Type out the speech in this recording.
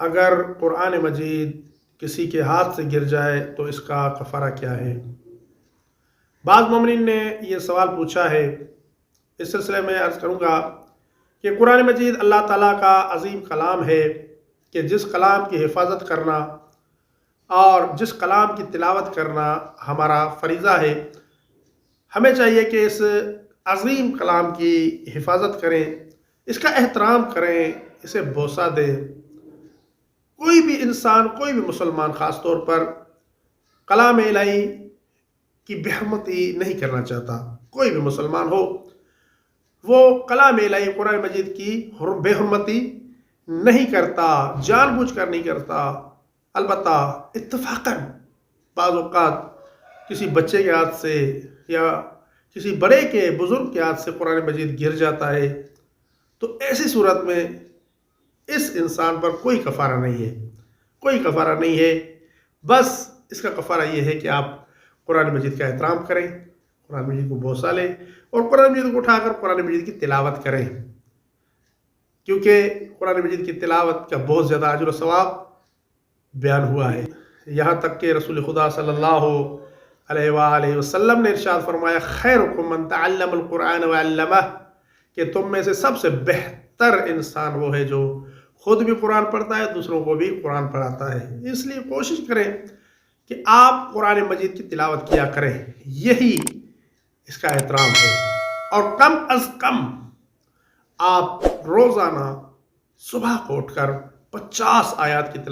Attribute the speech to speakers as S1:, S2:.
S1: اگر قرآن مجید کسی کے ہاتھ سے گر جائے تو اس کا کفارہ کیا ہے؟ بعض مومنین نے یہ سوال پوچھا ہے۔ اس سلسلے میں عرض کروں گا کہ قرآن مجید اللہ تعالیٰ کا عظیم کلام ہے کہ جس کلام کی حفاظت کرنا اور جس کلام کی تلاوت کرنا ہمارا فریضہ ہے۔ ہمیں چاہیے کہ اس عظیم کلام کی حفاظت کریں، اس کا احترام کریں، اسے بوسہ دیں۔ کوئی بھی انسان، کوئی بھی مسلمان خاص طور پر کلام الہی کی بے حرمتی نہیں کرنا چاہتا۔ کوئی بھی مسلمان ہو وہ کلام الہی قرآن مجید کی بے حرمتی نہیں کرتا، جان بوجھ کر نہیں کرتا۔ البتہ اتفاقاً بعض اوقات کسی بچے کے ہاتھ سے یا کسی بڑے کے، بزرگ کے ہاتھ سے قرآن مجید گر جاتا ہے تو ایسی صورت میں اس انسان پر کوئی کفارہ نہیں ہے، کوئی کفارہ نہیں ہے۔ بس اس کا کفارہ یہ ہے کہ آپ قرآن مجید کا احترام کریں، قرآن مجید کو بوسہ لیں اور قرآن مجید کو اٹھا کر قرآن مجید کی تلاوت کریں، کیونکہ قرآن مجید کی تلاوت کا بہت زیادہ اجر و ثواب بیان ہوا ہے۔ یہاں تک کہ رسول خدا صلی اللہ علیہ وآلہ وسلم نے ارشاد فرمایا، خیرکم من تعلم القرآن وعلمہ، کہ تم میں سے سب سے بہتر انسان وہ ہے جو خود بھی قرآن پڑھتا ہے، دوسروں کو بھی قرآن پڑھاتا ہے۔ اس لیے کوشش کریں کہ آپ قرآن مجید کی تلاوت کیا کریں، یہی اس کا احترام ہے۔ اور کم از کم آپ روزانہ صبح کو اٹھ کر 50 آیات کی تلاوت